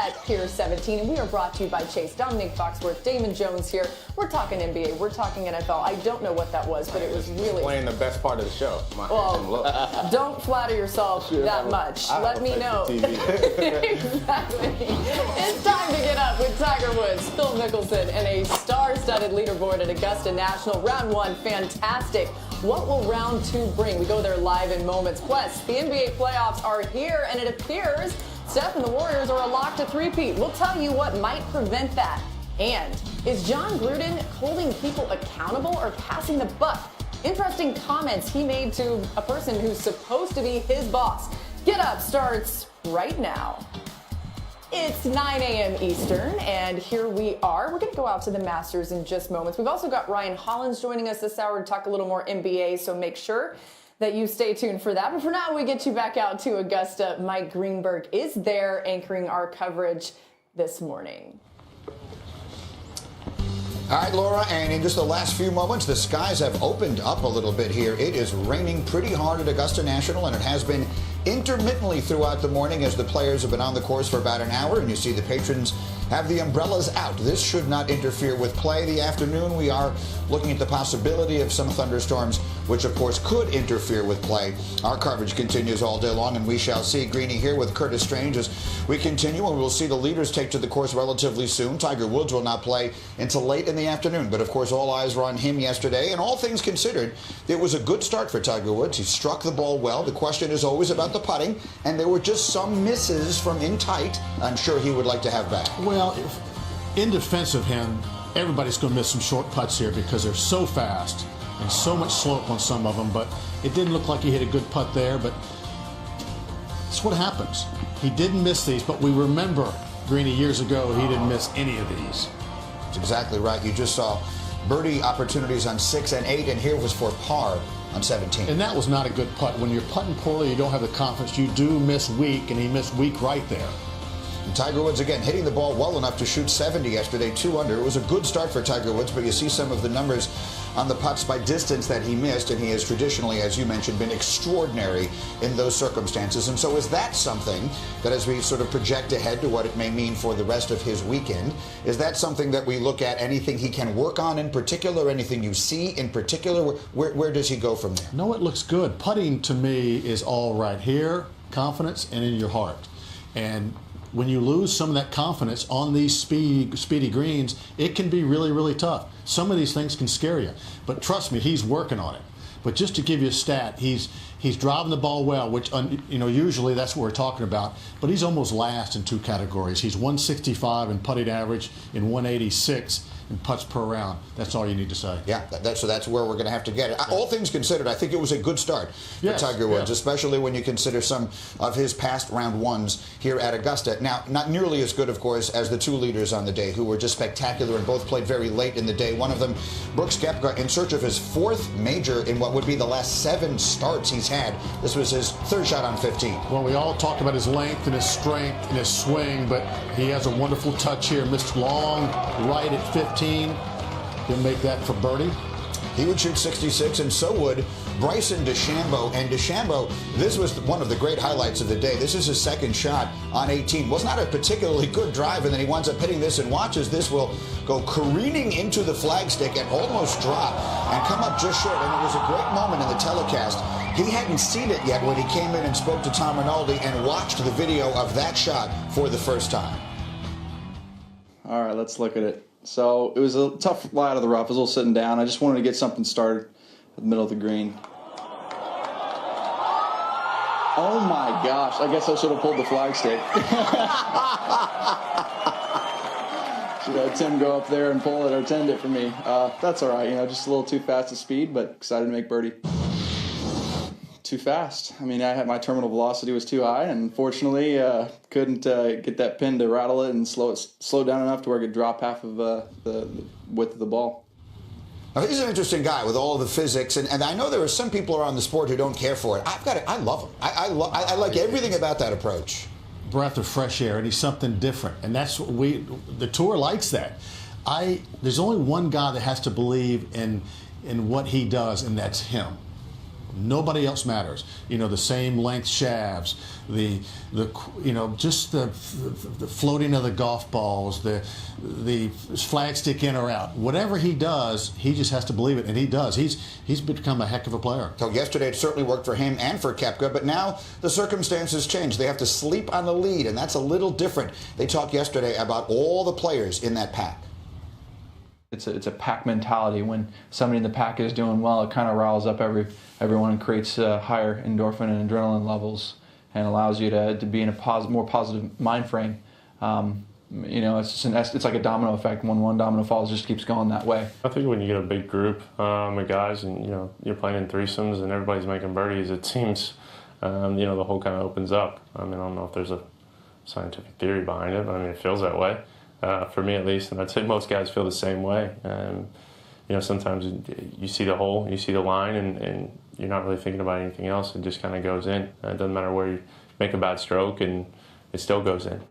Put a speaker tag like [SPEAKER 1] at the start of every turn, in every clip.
[SPEAKER 1] at Pier 17, and we are brought to you by Chase. Dominic Foxworth, Damon Jones here. We're talking NBA, we're talking NFL. I don't know what that was, but it was really...
[SPEAKER 2] Playing the best part of the show.
[SPEAKER 1] Well, don't flatter yourself that much. Let me know. Exactly. It's time to get up with Tiger Woods, Phil Mickelson, and a star-studded leaderboard at Augusta National. Round one, fantastic. What will round two bring? We go there live in moments. Plus, the NBA playoffs are here, and it appears Steph and the Warriors are a lock to three-peat. We'll tell you what might prevent that. And is John Gruden holding people accountable or passing the buck? Interesting comments he made to a person who's supposed to be his boss. Get Up starts right now. It's 9 a.m. Eastern, and here we are. We're going to go out to the Masters in just moments. We've also got Ryan Hollins joining us this hour to talk a little more NBA, so make sure that you stay tuned for that. But for now, we get you back out to Augusta. Mike Greenberg is there anchoring our coverage this morning.
[SPEAKER 3] All right, Laura, and in just the last few moments, the skies have opened up a little bit here. It is raining pretty hard at Augusta National, and it has been intermittently throughout the morning as the players have been on the course for about an hour, and you see the patrons have the umbrellas out. This should not interfere with play. The afternoon, we are looking at the possibility of some thunderstorms, which of course could interfere with play. Our coverage continues all day long, and we shall see. Greeny here with Curtis Strange as we continue, and we'll see the leaders take to the course relatively soon. Tiger Woods will not play until late in the afternoon, but of course all eyes were on him yesterday, and all things considered, it was a good start for Tiger Woods. He struck the ball well. The question is always about the putting, and there were just some misses from in tight. I'm sure he would like to have back.
[SPEAKER 4] Well, in defense of him, everybody's going to miss some short putts here because they're so fast and so much slope on some of them, but it didn't look like he hit a good putt there, but that's what happens. He didn't miss these, but we remember, Greeny, years ago, he didn't miss any of these.
[SPEAKER 3] That's exactly right. You just saw birdie opportunities on 6 and 8, and here was for par on 17.
[SPEAKER 4] And that was not a good putt. When you're putting poorly, you don't have the confidence. You do miss weak, and he missed weak right there.
[SPEAKER 3] And Tiger Woods, again, hitting the ball well enough to shoot 70 yesterday, 2 under. It was a good start for Tiger Woods, but you see some of the numbers on the putts by distance that he missed, and he has traditionally, as you mentioned, been extraordinary in those circumstances. And so is that something that, as we sort of project ahead to what it may mean for the rest of his weekend, is that something that we look at, anything he can work on in particular, anything you see in particular? Where does he go from there?
[SPEAKER 4] No, it looks good. Putting, to me, is all right here, confidence, and in your heart. And when you lose some of that confidence on these speedy greens, it can be really, really tough. Some of these things can scare you. But trust me, he's working on it. But just to give you a stat, he's driving the ball well, which, usually that's what we're talking about. But he's almost last in 2 categories. He's 165 in putting average and 186 in putts per round. That's all you need to say.
[SPEAKER 3] Yeah, so that's where we're going to have to get it. All things considered, I think it was a good start for Tiger Woods, especially when you consider some of his past round ones here at Augusta. Now, not nearly as good, of course, as the 2 leaders on the day, who were just spectacular and both played very late in the day. One of them, Brooks Koepka, in search of his 4th major in what would be the last 7 starts he's had. This was his 3rd shot on 15.
[SPEAKER 4] Well, we all talk about his length and his strength and his swing, but he has a wonderful touch here. Missed long right at 15. He'll make that for birdie.
[SPEAKER 3] He would shoot 66, and so would Bryson DeChambeau. And DeChambeau, this was one of the great highlights of the day. This is his 2nd shot on 18. Was not a particularly good drive, and then he winds up hitting this, and watches this will go careening into the flagstick and almost drop and come up just short. And it was a great moment in the telecast. He hadn't seen it yet when he came in and spoke to Tom Rinaldi and watched the video of that shot for the first time.
[SPEAKER 5] All right, let's look at it. So it was a tough lie out of the rough. I was a little sitting down. I just wanted to get something started at the middle of the green. Oh my gosh, I guess I should have pulled the flagstick. Should have had Tim go up there and pull it or tend it for me. That's all right, just a little too fast at speed, but excited to make birdie. Too fast. I mean, my terminal velocity was too high, and unfortunately couldn't get that pin to rattle it and slow down enough to where I could drop half of the width of the ball.
[SPEAKER 3] Now, he's an interesting guy with all the physics, and I know there are some people around the sport who don't care for it. I love him. I like everything about that approach.
[SPEAKER 4] Breath of fresh air, and he's something different, and that's what the tour likes that. There's only one guy that has to believe in what he does, and that's him. Nobody else matters. You know, the same length shafts, just the floating of the golf balls, the flag stick in or out. Whatever he does, he just has to believe it, and he does. He's become a heck of a player.
[SPEAKER 3] So yesterday it certainly worked for him and for Koepka, but now the circumstances change. They have to sleep on the lead, and that's a little different. They talked yesterday about all the players in that pack.
[SPEAKER 5] It's a pack mentality. When somebody in the pack is doing well, it kind of riles up everyone and creates higher endorphin and adrenaline levels and allows you to be in a more positive mind frame. It's like a domino effect. When one domino falls, it just keeps going that way.
[SPEAKER 2] I think when you get a big group of guys and you're playing in threesomes and everybody's making birdies, it seems the whole kind of opens up. I mean, I don't know if there's a scientific theory behind it, but I mean, it feels that way. For me at least, and I'd say most guys feel the same way. Sometimes you see the hole, you see the line, and you're not really thinking about anything else. It just kind of goes in. It doesn't matter where you make a bad stroke, and it still goes in.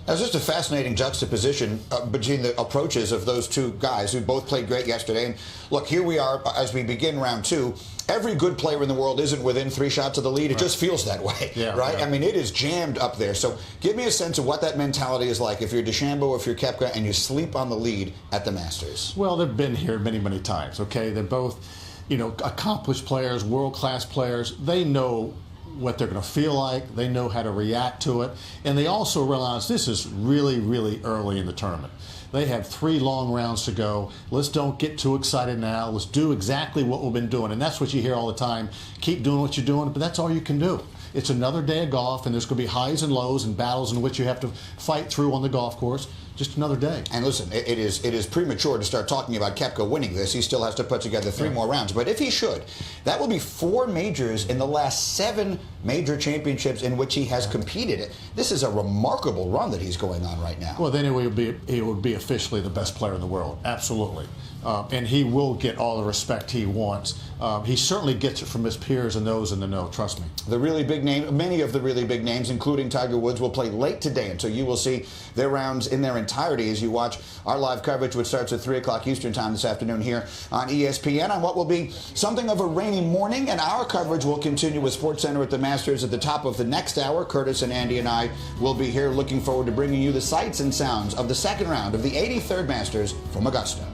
[SPEAKER 3] Now, it's just a fascinating juxtaposition between the approaches of those two guys who both played great yesterday. And look, here we are as we begin round two. Every good player in the world isn't within 3 shots of the lead. It just feels that way, right? I mean, it is jammed up there. So give me a sense of what that mentality is like if you're DeChambeau, if you're Koepka, and you sleep on the lead at the Masters.
[SPEAKER 4] Well, they've been here many, many times, okay? They're both, accomplished players, world-class players. They know what they're going to feel like. They know how to react to it. And they also realize this is really, really early in the tournament. They have 3 long rounds to go. Let's don't get too excited now. Let's do exactly what we've been doing. And that's what you hear all the time. Keep doing what you're doing, but that's all you can do. It's another day of golf, and there's going to be highs and lows and battles in which you have to fight through on the golf course. Just another day.
[SPEAKER 3] And listen, it is premature to start talking about Koepka winning this. He still has to put together 3 more rounds. But if he should, that will be 4 majors in the last 7 major championships in which he has competed. This is a remarkable run that he's going on right now.
[SPEAKER 4] Well, then he would be officially the best player in the world. Absolutely. And he will get all the respect he wants. He certainly gets it from his peers and those in the know, trust me.
[SPEAKER 3] The really big name, many of the really big names, including Tiger Woods, will play late today, and so you will see their rounds in their entirety as you watch our live coverage, which starts at 3 o'clock Eastern time this afternoon here on ESPN on what will be something of a rainy morning, and our coverage will continue with SportsCenter at the Masters at the top of the next hour. Curtis and Andy and I will be here looking forward to bringing you the sights and sounds of the second round of the 83rd Masters from Augusta.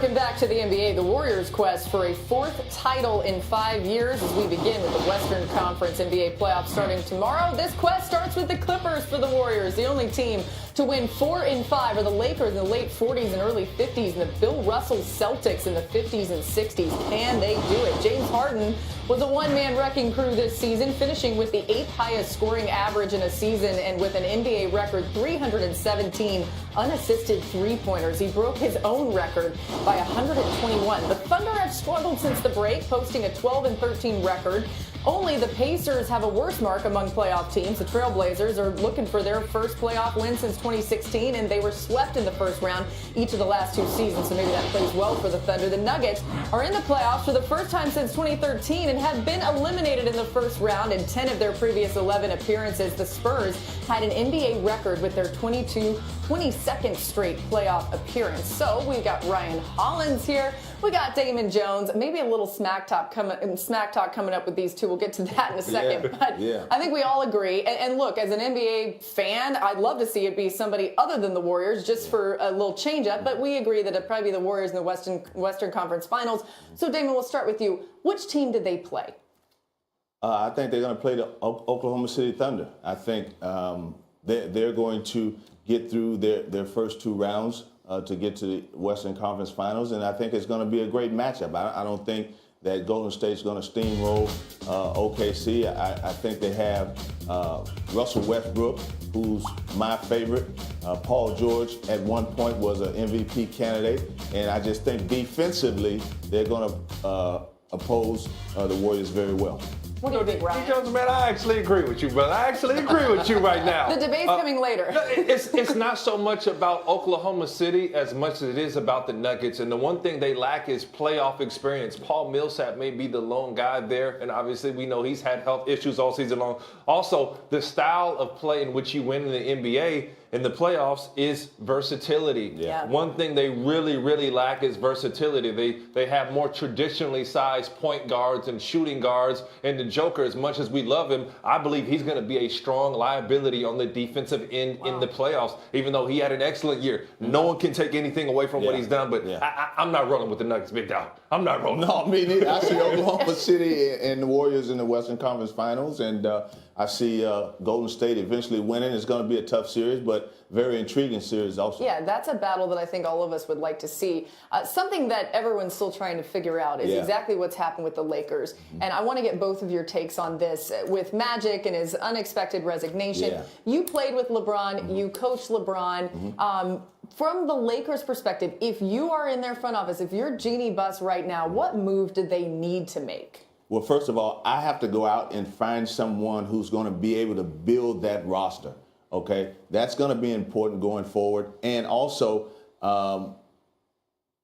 [SPEAKER 1] And back to the NBA, the Warriors' quest for a 4th title in 5 years as we begin with the Western Conference NBA playoffs starting tomorrow. This quest starts with the Clippers for the Warriors. The only team to win 4 in 5 are the Lakers in the late 40s and early 50s and the Bill Russell Celtics in the 50s and 60s. Can they do it? James Harden was a one-man wrecking crew this season, finishing with the 8th highest scoring average in a season and with an NBA record 317 unassisted three-pointers. He broke his own record by 121. The Thunder have struggled since the break, posting a 12-13 record. Only the Pacers have a worse mark among playoff teams. The Trailblazers are looking for their first playoff win since 2016, and they were swept in the first round each of the last 2 seasons, so maybe that plays well for the Thunder. The Nuggets are in the playoffs for the first time since 2013 and have been eliminated in the first round in 10 of their previous 11 appearances. The Spurs had an NBA record with their 22nd straight playoff appearance. So we've got Ryan Hollins here. We got Damon Jones. Maybe a little smack talk coming up with these two. We'll get to that in a second. But I think we all agree. And look, as an NBA fan, I'd love to see it be somebody other than the Warriors just for a little change up. But we agree that it'd probably be the Warriors in the Western Conference Finals. So Damon, we'll start with you. Which team did they play?
[SPEAKER 6] I think they're going to play the Oklahoma City Thunder. I think they're going to get through their first 2 rounds to get to the Western Conference Finals, and I think it's going to be a great matchup. I don't think that Golden State's going to steamroll OKC. I think they have Russell Westbrook, who's my favorite. Paul George at one point was an MVP candidate. And I just think defensively, they're going to oppose the Warriors very well.
[SPEAKER 1] What do you think, Ryan?
[SPEAKER 7] Jones, man, I actually agree with you, brother. I actually agree with you right now.
[SPEAKER 1] The debate's coming later.
[SPEAKER 7] It's not so much about Oklahoma City as much as it is about the Nuggets. And the one thing they lack is playoff experience. Paul Millsap may be the lone guy there, and obviously we know he's had health issues all season long. Also, the style of play in which you win in the NBA in the playoffs is versatility.
[SPEAKER 1] Yeah.
[SPEAKER 7] One thing they really, really lack is versatility. They have more traditionally sized point guards and shooting guards. And the Joker, as much as we love him, I believe he's going to be a strong liability on the defensive end in the playoffs, even though he had an excellent year. No one can take anything away from what he's done, but I'm not rolling with the Nuggets, big dog. I'm not rolling.
[SPEAKER 6] No, me neither. I see Oklahoma City and the Warriors in the Western Conference Finals, and I see Golden State eventually winning. It's going to be a tough series, but very intriguing series also.
[SPEAKER 1] Yeah, that's a battle that I think all of us would like to see. Something that everyone's still trying to figure out is exactly what's happened with the Lakers. And I want to get both of your takes on this. With Magic and his unexpected resignation, you played with LeBron, you coached LeBron. From the Lakers' perspective, if you are in their front office, if you're Jeannie Buss right now, what move do they need to make?
[SPEAKER 6] Well, first of all, I have to go out and find someone who's going to be able to build that roster. Okay, that's going to be important going forward. And also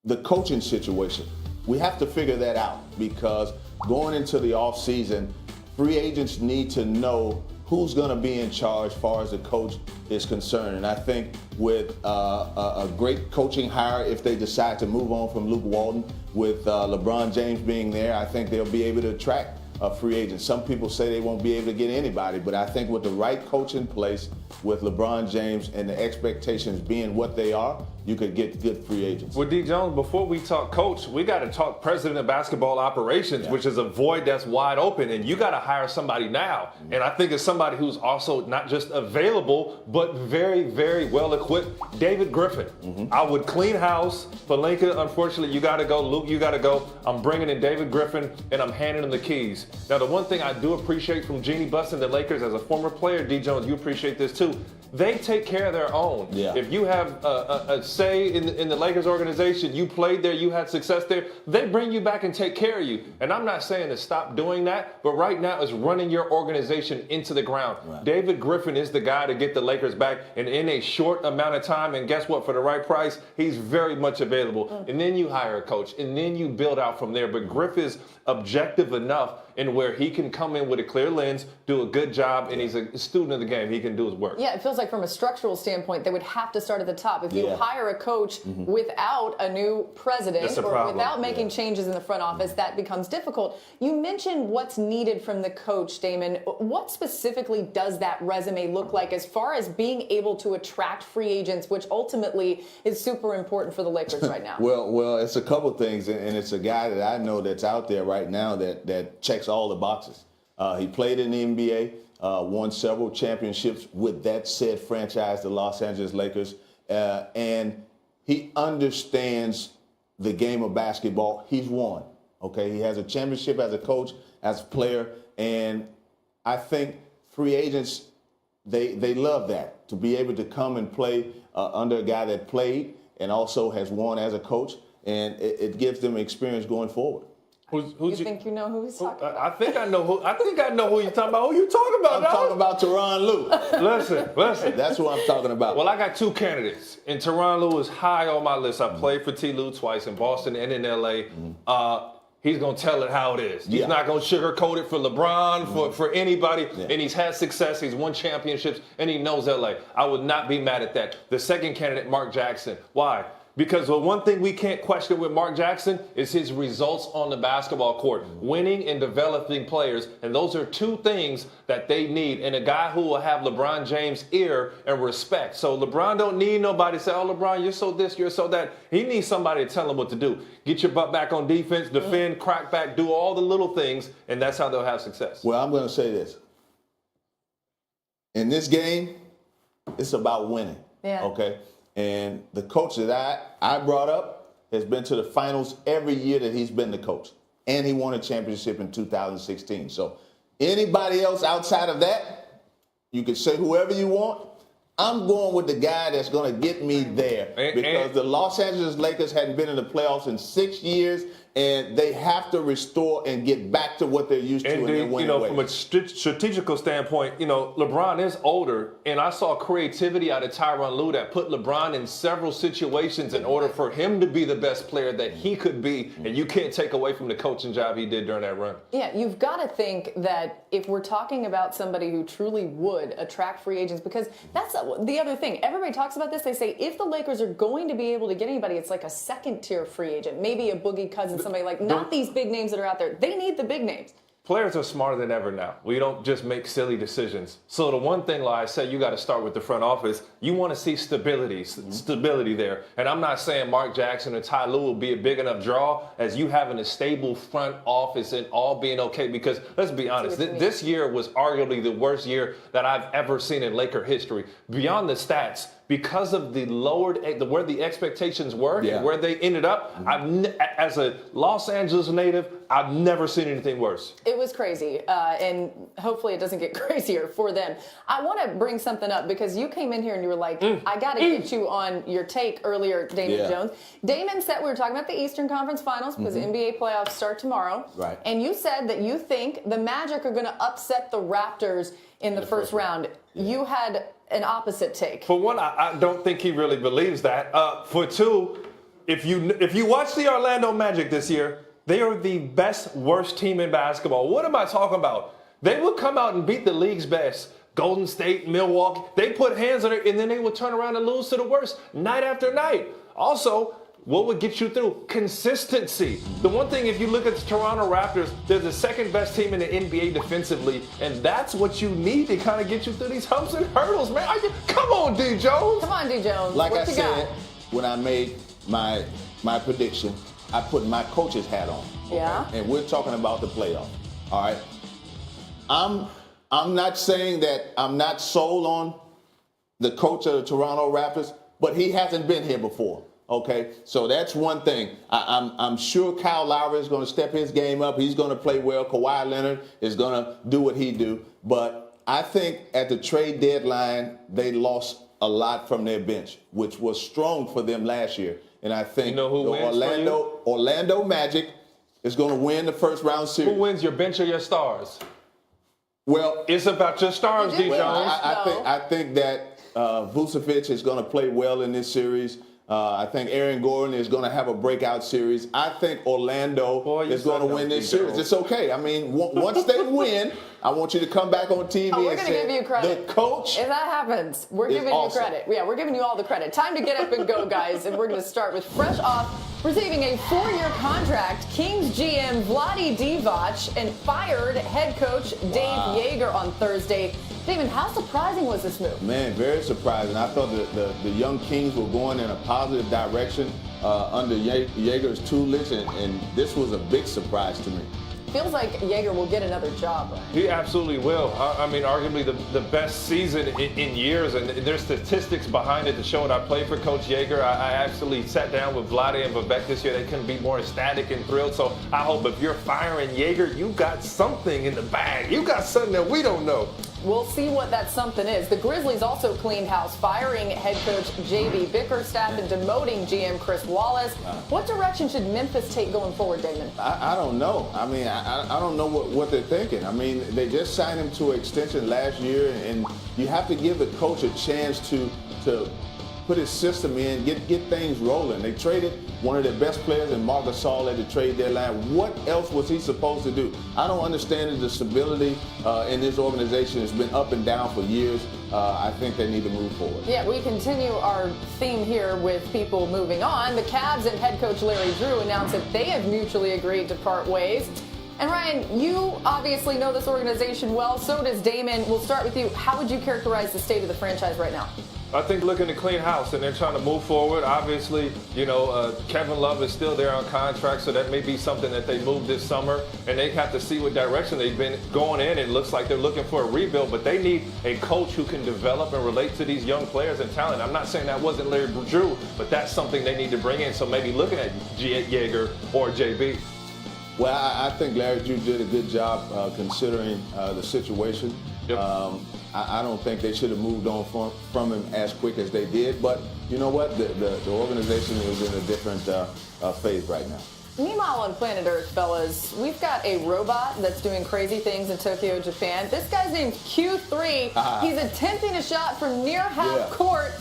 [SPEAKER 6] the coaching situation. We have to figure that out because going into the offseason, free agents need to know who's going to be in charge as far as the coach is concerned. And I think with a great coaching hire, if they decide to move on from Luke Walton, with LeBron James being there, I think they'll be able to attract a free agent. Some people say they won't be able to get anybody, but I think with the right coach in place, with LeBron James and the expectations being what they are, you could get good free agents.
[SPEAKER 7] Well, D. Jones, before we talk coach, we got to talk president of basketball operations, which is a void that's wide open, and you got to hire somebody now. And I think it's somebody who's also not just available, but very, very well equipped. David Griffin. I would clean house. Pelinka, unfortunately, you got to go. Luke, you got to go. I'm bringing in David Griffin, and I'm handing him the keys. Now, the one thing I do appreciate from Jeannie Buss and the Lakers as a former player, D. Jones, you appreciate this too. They take care of their own. If you have a say in the Lakers organization, you played there, you had success there, they bring you back and take care of you. And I'm not saying to stop doing that, but right now it's running your organization into the ground. David Griffin is the guy to get the Lakers back, and in a short amount of time, and guess what, for the right price, he's very much available. And then you hire a coach, and then you build out from there. But Griff is objective enough in where he can come in with a clear lens, do a good job, and he's a student of the game. He can do his work.
[SPEAKER 1] Yeah, it feels like from a structural standpoint, they would have to start at the top. If you hire a coach without a new president or without making changes in the front office, that becomes difficult. You mentioned what's needed from the coach, Damon. What specifically does that resume look like as far as being able to attract free agents, which ultimately is super important for the Lakers right now?
[SPEAKER 6] Well, it's a couple things, and it's a guy that I know that's out there right now that checks all the boxes. He played in the NBA, won several championships with that said franchise, the Los Angeles Lakers, and he understands the game of basketball. He's won. Okay, he has a championship as a coach, as a player, and I think free agents they love that, to be able to come and play under a guy that played and also has won as a coach, and it gives them experience going forward.
[SPEAKER 1] You think you know who he's talking about?
[SPEAKER 7] I think I know who you're talking about. Who you talking about?
[SPEAKER 6] I'm talking about Tyronn Lue.
[SPEAKER 7] Listen.
[SPEAKER 6] That's who I'm talking about.
[SPEAKER 7] Well, I got two candidates, and Tyronn Lue is high on my list. I played for T. Lue twice in Boston and in LA. He's going to tell it how it is. He's not going to sugarcoat it for LeBron, for anybody. And he's had success. He's won championships, and he knows LA. I would not be mad at that. The second candidate, Mark Jackson. Why? Because the one thing we can't question with Mark Jackson is his results on the basketball court, winning and developing players. And those are two things that they need. And a guy who will have LeBron James' ear and respect. So LeBron don't need nobody to say, oh, LeBron, you're so this, you're so that. He needs somebody to tell him what to do. Get your butt back on defense, defend, crack back, do all the little things. And that's how they'll have success.
[SPEAKER 6] Well, I'm going to say this. In this game, it's about winning. Okay? And the coach that I brought up has been to the finals every year that he's been the coach. and he won a championship in 2016. So anybody else outside of that, you can say whoever you want. I'm going with the guy that's going to get me there because the Los Angeles Lakers hadn't been in the playoffs in 6 years, and they have to restore and get back to what they're used to.
[SPEAKER 7] And from a strategical standpoint, LeBron is older, and I saw creativity out of Tyronn Lue that put LeBron in several situations in order for him to be the best player that he could be, and you can't take away from the coaching job he did during that run.
[SPEAKER 1] Yeah, you've got to think that if we're talking about somebody who truly would attract free agents, because that's the other thing. Everybody talks about this. They say if the Lakers are going to be able to get anybody, it's like a second-tier free agent, maybe a Boogie Cousins, somebody like not these big names that are out there. They need the big names.
[SPEAKER 7] Players are smarter than ever now. We don't just make silly decisions. So the one thing, like I said, you got to start with the front office. You want to see stability there. And I'm not saying Mark Jackson or Ty Lue will be a big enough draw as you having a stable front office and all being okay. Because let's be honest, this year was arguably the worst year that I've ever seen in Laker history. Beyond the stats, because of the where the expectations were and where they ended up, as a Los Angeles native, I've never seen anything worse.
[SPEAKER 1] It was crazy, and hopefully it doesn't get crazier for them. I want to bring something up because you came in here and you were like, I got to get you on your take earlier, Damon Jones. Damon said, we were talking about the Eastern Conference Finals because NBA playoffs start tomorrow.
[SPEAKER 6] Right.
[SPEAKER 1] And you said that you think the Magic are going to upset the Raptors in the first round. Yeah. You had an opposite take.
[SPEAKER 7] For one, I don't think he really believes that. For two, if you watch the Orlando Magic this year, they are the worst team in basketball. What am I talking about? They would come out and beat the league's best. Golden State, Milwaukee, they put hands on it, and then they would turn around and lose to the worst night after night. Also, what would get you through? Consistency. The one thing, if you look at the Toronto Raptors, they're the second best team in the NBA defensively, and that's what you need to kind of get you through these humps and hurdles, man. Come on, D. Jones.
[SPEAKER 1] Come on, D. Jones.
[SPEAKER 6] Like I said, when I made my prediction, I put my coach's hat on. Okay?
[SPEAKER 1] Yeah.
[SPEAKER 6] And we're talking about the playoff. All right. I'm not saying that I'm not sold on the coach of the Toronto Raptors, but he hasn't been here before. Okay, so that's one thing. I'm sure Kyle Lowry is going to step his game up. He's going to play well. Kawhi Leonard is going to do what he do. But I think at the trade deadline, they lost a lot from their bench, which was strong for them last year. And I think
[SPEAKER 7] the
[SPEAKER 6] Orlando Magic is going to win the first round series.
[SPEAKER 7] Who wins, your bench or your stars?
[SPEAKER 6] Well,
[SPEAKER 7] it's about your stars, D. Jones.
[SPEAKER 6] I think that Vucevic is going to play well in this series. I think Aaron Gordon is going to have a breakout series. I think Orlando is going to win this series. It's okay. I mean, once they win, I want you to come back on TV
[SPEAKER 1] and say, give you credit.
[SPEAKER 6] The coach.
[SPEAKER 1] If that happens, we're giving you credit. Yeah, we're giving you all the credit. Time to get up and go, guys. And we're going to start with fresh off receiving a 4-year contract, Kings GM Vlade Divac and fired head coach Dave Joerger on Thursday. Damon, how surprising was this move?
[SPEAKER 6] Man, very surprising. I thought the young Kings were going in a positive direction under Joerger's tutelage, and this was a big surprise to me.
[SPEAKER 1] Feels like Joerger will get another job, right?
[SPEAKER 7] He absolutely will. I mean, arguably the best season in years, and there's statistics behind it to show it. I played for Coach Joerger. I actually sat down with Vlade and Vivek this year. They couldn't be more ecstatic and thrilled. So I hope if you're firing Joerger, you got something in the bag. You got something that we don't know.
[SPEAKER 1] We'll see what that something is. The Grizzlies also cleaned house, firing head coach J.B. Bickerstaff and demoting GM Chris Wallace. What direction should Memphis take going forward, Damon?
[SPEAKER 6] I don't know. I mean, I don't know what they're thinking. I mean, they just signed him to an extension last year, and you have to give the coach a chance to put his system in, get things rolling. They traded one of their best players in Marc Gasol at the trade deadline. What else was he supposed to do? I don't understand the stability in this organization. It's been up and down for years. I think they need to move forward.
[SPEAKER 1] Yeah, we continue our theme here with people moving on. The Cavs and head coach Larry Drew announced that they have mutually agreed to part ways. And Ryan, you obviously know this organization well. So does Damon. We'll start with you. How would you characterize the state of the franchise right now?
[SPEAKER 7] I think looking to clean house, and they're trying to move forward. Obviously, Kevin Love is still there on contract, so that may be something that they move this summer, and they have to see what direction they've been going in. It looks like they're looking for a rebuild, but they need a coach who can develop and relate to these young players and talent. I'm not saying that wasn't Larry Drew, but that's something they need to bring in. So maybe looking at Joerger or JB.
[SPEAKER 6] Well, I think Larry Drew did a good job considering the situation.
[SPEAKER 7] Yep.
[SPEAKER 6] I don't think they should have moved on from him as quick as they did. But you know what? The organization is in a different phase right now.
[SPEAKER 1] Meanwhile, on planet Earth, fellas, we've got a robot that's doing crazy things in Tokyo, Japan. This guy's named Q3. He's attempting a shot from near half court,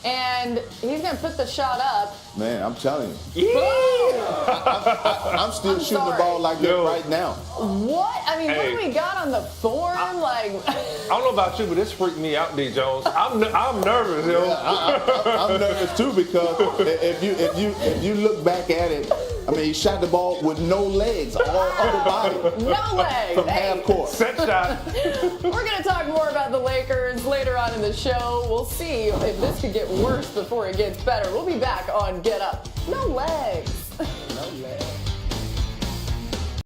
[SPEAKER 1] and he's going to put the shot up.
[SPEAKER 6] Man, I'm telling you. I'm still shooting the ball like that right now.
[SPEAKER 1] What? I mean, what do we got on the form?
[SPEAKER 7] I don't know about you, but this freaked me out, D. Jones. I'm nervous, yo.
[SPEAKER 6] Yeah, I'm nervous too because if you look back at it, I mean, he shot the ball with no legs, all upper body.
[SPEAKER 1] No legs.
[SPEAKER 6] From half court.
[SPEAKER 7] Set shot.
[SPEAKER 1] We're going to talk more about the Lakers later on in the show. We'll see if this could get worse before it gets better. We'll be back on Get Up. No legs.